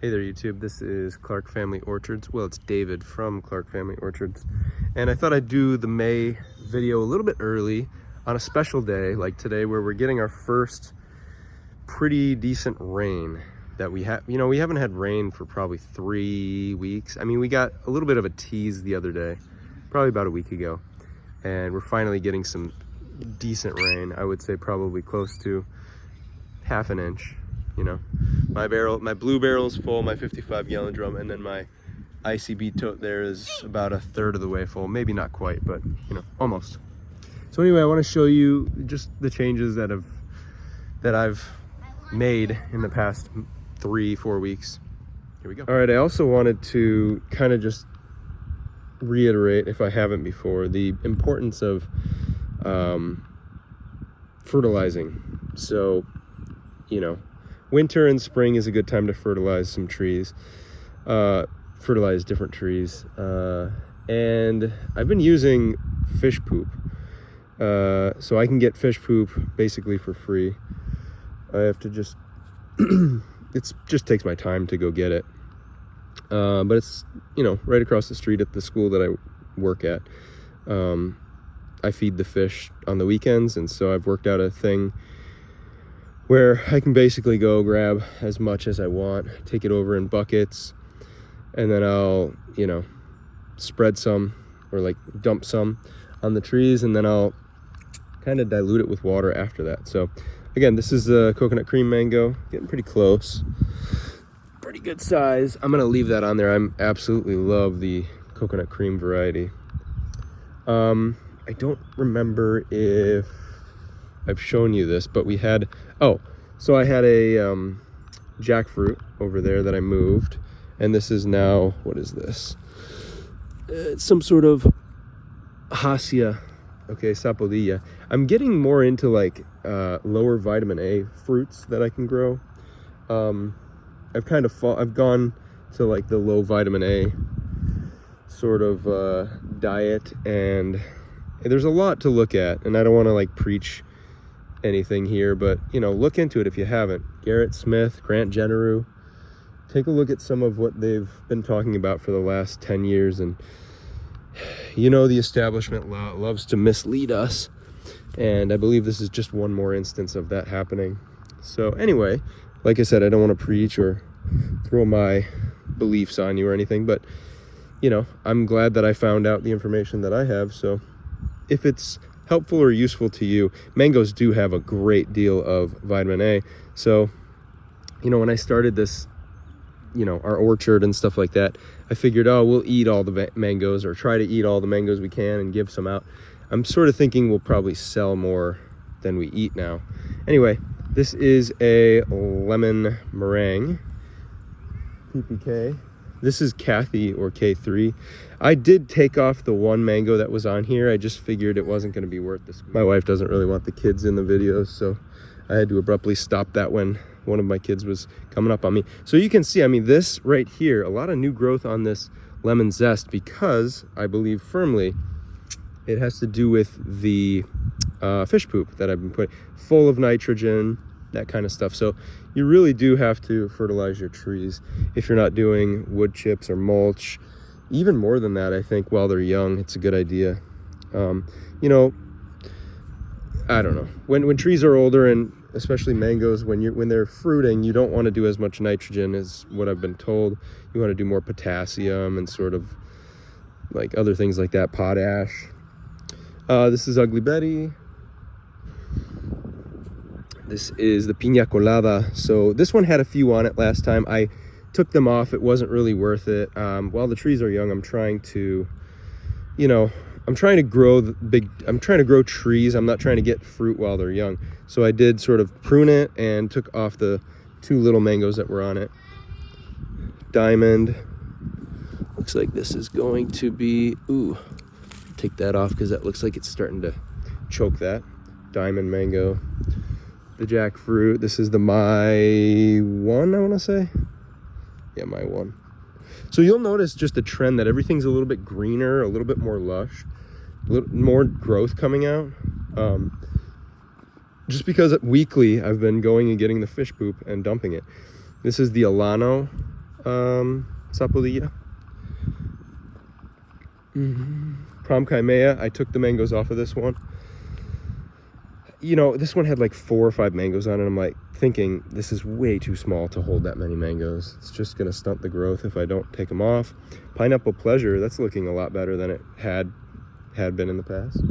Hey there YouTube, this is Clark Family Orchards. Well, it's David from Clark Family Orchards. And I thought I'd do the May video a little bit early on a special day like today where we're getting our first pretty decent rain that we have. You know, we haven't had rain for probably 3 weeks. I mean, we got a little bit of a tease the other day, probably about a week ago. And we're finally getting some decent rain. I would say probably close to half an inch. You know, my blue barrel's full, my 55-gallon drum, and then my ICB tote there is about 1/3 of the way full. Maybe not quite, but you know, almost. So anyway, I want to show you just the changes that I've made in the past 3-4 weeks. Here we go. All right, I also wanted to kind of just reiterate, if I haven't before, the importance of fertilizing. So, you know, winter and spring is a good time to fertilize some trees, fertilize different trees. And I've been using fish poop. So I can get fish poop basically for free. I have to just, it just takes my time to go get it. But it's, you know, right across the street at the school that I work at. I feed the fish on the weekends, and so I've worked out a thing where I can basically go grab as much as I want, take it over in buckets, and then I'll, you know, spread some or like dump some on the trees, and then I'll kind of dilute it with water after that. So again, this is a coconut cream mango, getting pretty close, pretty good size. I'm gonna leave that on there. I absolutely love the coconut cream variety. I don't remember if I've shown you this, but we had, so I had a jackfruit over there that I moved, and this is now, what is this? It's some sort of Hacia, okay, sapodilla. I'm getting more into like lower vitamin A fruits that I can grow. I've gone to like the low vitamin A sort of diet, and there's a lot to look at, and I don't want to like preach anything here, but you know, look into it if you haven't. Garrett Smith, Grant Genereux, take a look at some of what they've been talking about for the last 10 years. And you know, the establishment loves to mislead us, and I believe this is just one more instance of that happening. So anyway, like I said, I don't want to preach or throw my beliefs on you or anything, but you know, I'm glad that I found out the information that I have. So if it's helpful or useful to you, mangoes do have a great deal of vitamin A. So, you know, when I started this, you know, our orchard and stuff like that, I figured, oh, we'll eat all the mangoes, or try to eat all the mangoes we can and give some out. I'm sort of thinking we'll probably sell more than we eat now. Anyway, this is a lemon meringue, PPK. This is Kathy, or K3. I did take off the one mango that was on here. I just figured it wasn't going to be worth this. My wife doesn't really want the kids in the videos, so I had to abruptly stop that when one of my kids was coming up on me. So you can see, I mean, this right here, a lot of new growth on this lemon zest, because I believe firmly it has to do with the fish poop that I've been putting, full of nitrogen, that kind of stuff. So you really do have to fertilize your trees if you're not doing wood chips or mulch. Even more than that, I think, while they're young, it's a good idea. You know, I don't know, when trees are older, and especially mangoes, when they're fruiting, you don't want to do as much nitrogen as what I've been told. You want to do more potassium and sort of like other things like that, potash. This is Ugly Betty. This is the Piña Colada. So this one had a few on it last time. I took them off. It wasn't really worth it. While the trees are young, I'm trying to, you know, I'm trying to grow trees. I'm not trying to get fruit while they're young. So I did sort of prune it and took off the 2 little mangoes that were on it. Diamond. Looks like this is going to be, ooh, take that off because that looks like it's starting to choke that. Diamond mango. The jackfruit. This is the My One, I want to say. Yeah, My One. So you'll notice just a trend that everything's a little bit greener, a little bit more lush, a little more growth coming out. Just because weekly I've been going and getting the fish poop and dumping it. This is the Alano Sapulilla. Prom Kaimea, I took the mangoes off of this one. You know, this one had like 4 or 5 mangoes on it. I'm like thinking this is way too small to hold that many mangoes. It's just gonna stunt the growth if I don't take them off. Pineapple Pleasure, that's looking a lot better than it had been in the past.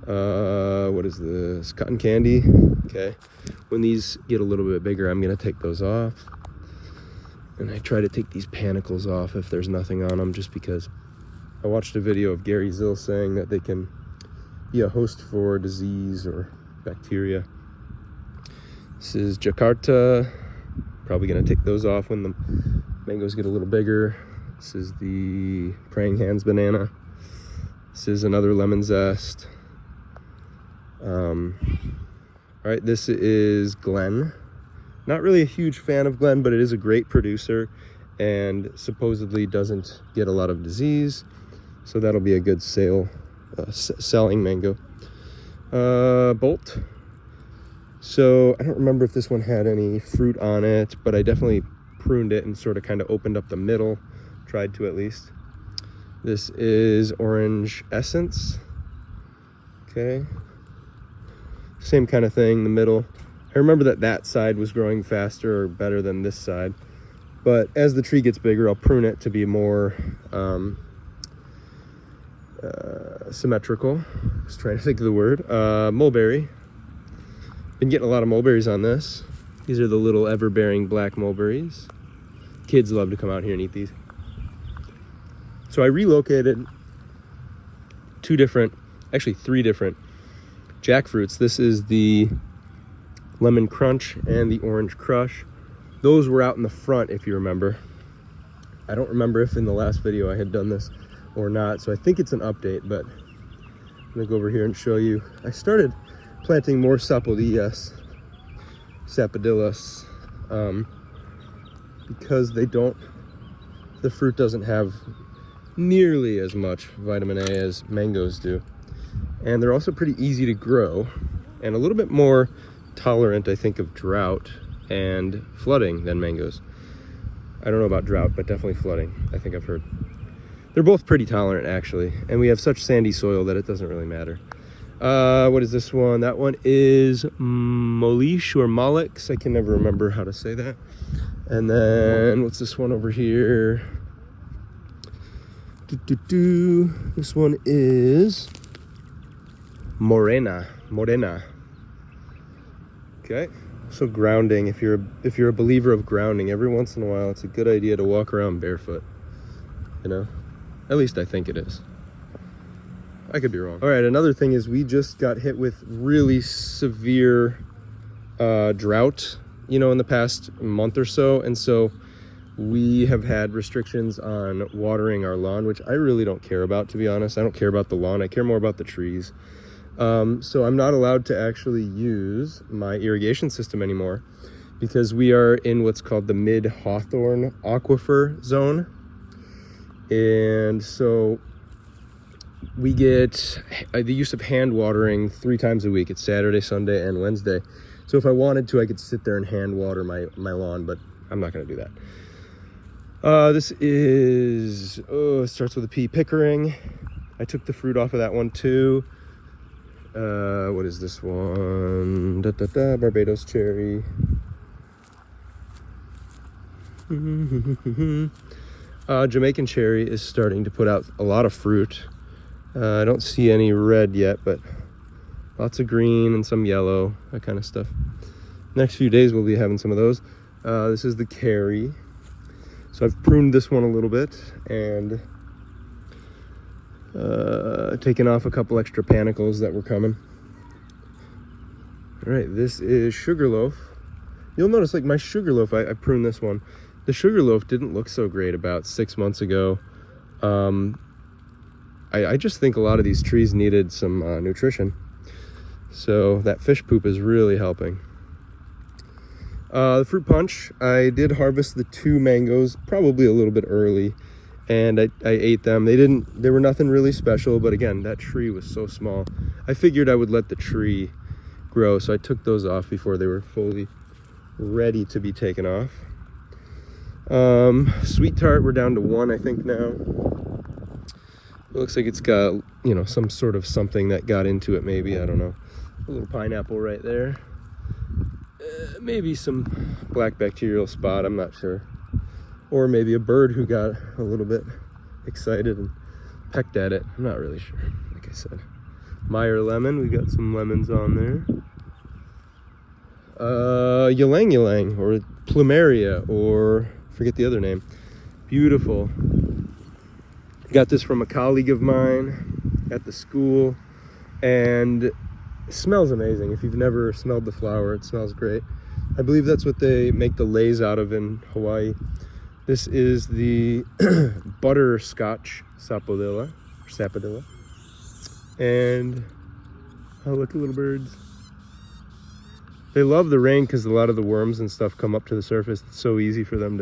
What is this? Cotton Candy. Okay, when these get a little bit bigger, I'm gonna take those off. And I try to take these panicles off if there's nothing on them, just because I watched a video of Gary Zill saying that they can be a host for disease or bacteria. This is Jakarta. Probably gonna take those off when the mangoes get a little bigger. This is the Praying Hands banana. This is another lemon zest. All right, this is Glen. Not really a huge fan of Glen, but it is a great producer and supposedly doesn't get a lot of disease. So that'll be a good selling mango. Bolt. So I don't remember if this one had any fruit on it, but I definitely pruned it and sort of kind of opened up the middle. Tried to at least. This is Orange Essence. Okay. Same kind of thing, the middle. I remember that side was growing faster or better than this side. But as the tree gets bigger, I'll prune it to be more symmetrical. Just trying to think of the word. Mulberry. Been getting a lot of mulberries on this. These are the little ever-bearing black mulberries. Kids love to come out here and eat these. So I relocated 3 different jackfruits. This is the Lemon Crunch and the Orange Crush. Those were out in the front, if you remember. I don't remember if in the last video I had done this or not, so I think it's an update, but I'm gonna go over here and show you. I started planting more sapodillas, because the fruit doesn't have nearly as much vitamin A as mangoes do. And they're also pretty easy to grow and a little bit more tolerant, I think, of drought and flooding than mangoes. I don't know about drought, but definitely flooding, I think I've heard. They're both pretty tolerant, actually, and we have such sandy soil that it doesn't really matter. What is this one? That one is Molish or Malix. I can never remember how to say that. And then what's this one over here? This one is Morena. Okay. So grounding, if you're a believer of grounding, every once in a while it's a good idea to walk around barefoot. You know? At least I think it is. I could be wrong. All right, another thing is we just got hit with really severe drought, you know, in the past month or so. And so we have had restrictions on watering our lawn, which I really don't care about, to be honest. I don't care about the lawn. I care more about the trees. So I'm not allowed to actually use my irrigation system anymore because we are in what's called the Mid-Hawthorne Aquifer Zone. And so we get the use of hand watering 3 times a week. It's Saturday, Sunday, and Wednesday. So if I wanted to, I could sit there and hand water my lawn, but I'm not going to do that. This is, it starts with a P, Pickering. I took the fruit off of that one too. What is this one? Barbados cherry. Jamaican cherry is starting to put out a lot of fruit. I don't see any red yet, but lots of green and some yellow, that kind of stuff. Next few days we'll be having some of those. This is the Carrie. So I've pruned this one a little bit and taken off a couple extra panicles that were coming. All right, this is Sugarloaf. You'll notice, like, my Sugarloaf, I pruned this one. The Sugarloaf didn't look so great about 6 months ago. I just think a lot of these trees needed some nutrition. So that fish poop is really helping. The fruit punch, I did harvest the 2 mangoes probably a little bit early, and I ate them. They were nothing really special, but again, that tree was so small. I figured I would let the tree grow, so I took those off before they were fully ready to be taken off. Sweet tart, we're down to 1, I think now. It looks like it's got, you know, some sort of something that got into it, maybe, I don't know. A little pineapple right there. Maybe some black bacterial spot, I'm not sure. Or maybe a bird who got a little bit excited and pecked at it. I'm not really sure, like I said. Meyer lemon, we got some lemons on there. Ylang ylang, or plumeria, or forget the other name. Beautiful. Got this from a colleague of mine at the school, and it smells amazing. If you've never smelled the flower, it smells great. I believe that's what they make the leis out of in Hawaii. This is the butterscotch sapodilla, or sapodilla. And oh, look at little birds. They love the rain because a lot of the worms and stuff come up to the surface. It's so easy for them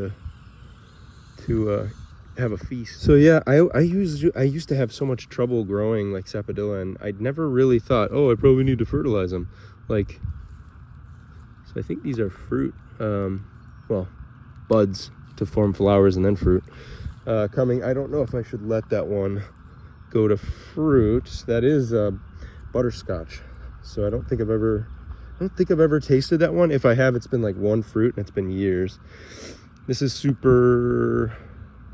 to have a feast. So yeah, I used to have so much trouble growing like sapodilla, and I'd never really thought, oh, I probably need to fertilize them. Like, so I think these are fruit, well, buds to form flowers and then fruit coming. I don't know if I should let that one go to fruit. That is butterscotch. So I don't think I've ever tasted that one. If I have, it's been like one fruit, and it's been years. This is Super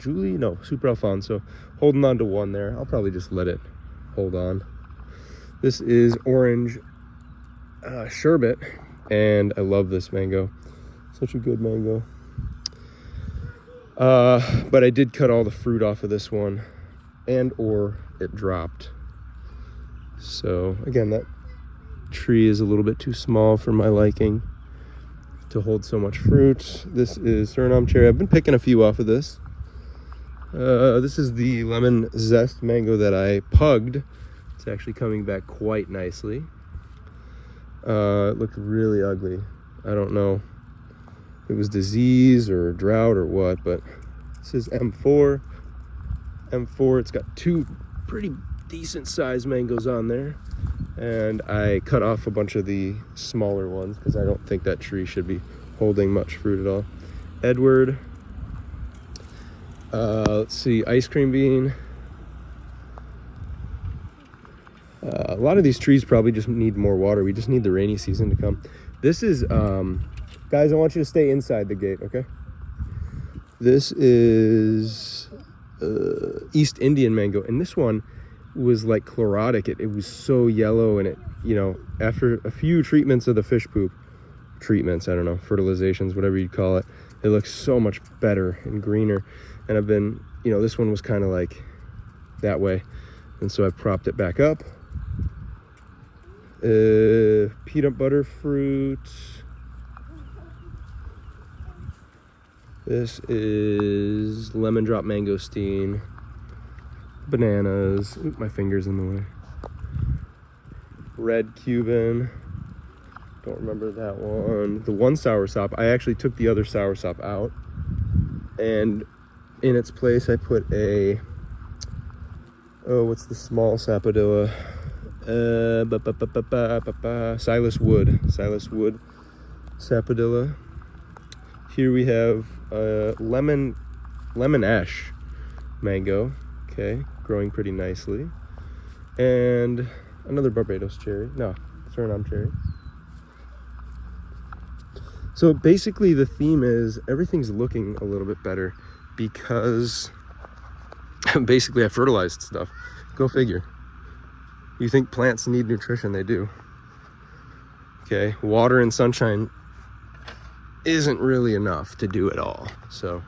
Alfonso. Holding on to one there. I'll probably just let it hold on. This is orange sherbet, and I love this mango. Such a good mango. But I did cut all the fruit off of this one, and or it dropped. So again, that tree is a little bit too small for my liking to hold so much fruit. This is Suriname cherry. I've been picking a few off of this. This is the lemon zest mango that I pugged. It's actually coming back quite nicely. It looked really ugly. I don't know if it was disease or drought or what, but this is M4. It's got 2 pretty decent sized mangoes on there. And I cut off a bunch of the smaller ones because I don't think that tree should be holding much fruit at all. Edward. Let's see, ice cream bean. A lot of these trees probably just need more water. We just need the rainy season to come. This is, guys, I want you to stay inside the gate, okay? This is East Indian mango, and this one was like chlorotic. It was so yellow, and it, you know, after a few treatments of the fish poop, treatments, I don't know, fertilizations, whatever you call it, it looks so much better and greener. And I've been, you know, this one was kind of like that way, and so I propped it back up. Peanut butter fruit. This is lemon drop mangosteen. Bananas. Oop, my finger's in the way. Red Cuban. Don't remember that one. The one soursop. I actually took the other soursop out, and in its place I put a, oh, what's the small sapodilla? Silas Wood sapodilla. Here we have lemon ash mango. Okay, growing pretty nicely. And another Barbados cherry. No, Suriname cherry. So basically the theme is everything's looking a little bit better because basically I fertilized stuff. Go figure. You think plants need nutrition? They do. Okay, water and sunshine isn't really enough to do it all. So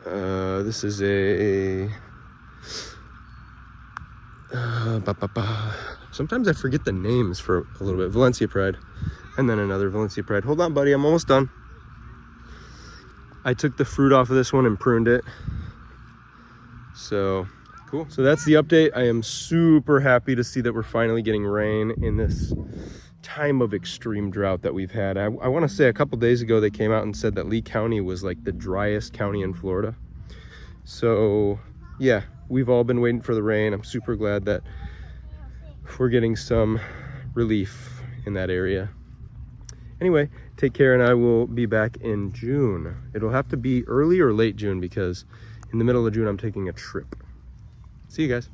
this is a sometimes I forget the names for a little bit. Valencia Pride, and then another Valencia Pride. Hold on, buddy, I'm almost done. I took the fruit off of this one and pruned it. So cool. So that's the update. I am super happy to see that we're finally getting rain in this time of extreme drought that we've had. I want to say a couple days ago they came out and said that Lee County was like the driest county in Florida. So yeah, we've all been waiting for the rain. I'm super glad that we're getting some relief in that area. Anyway, Take care, and I will be back in June. It'll have to be early or late June because in the middle of June I'm taking a trip. See you guys.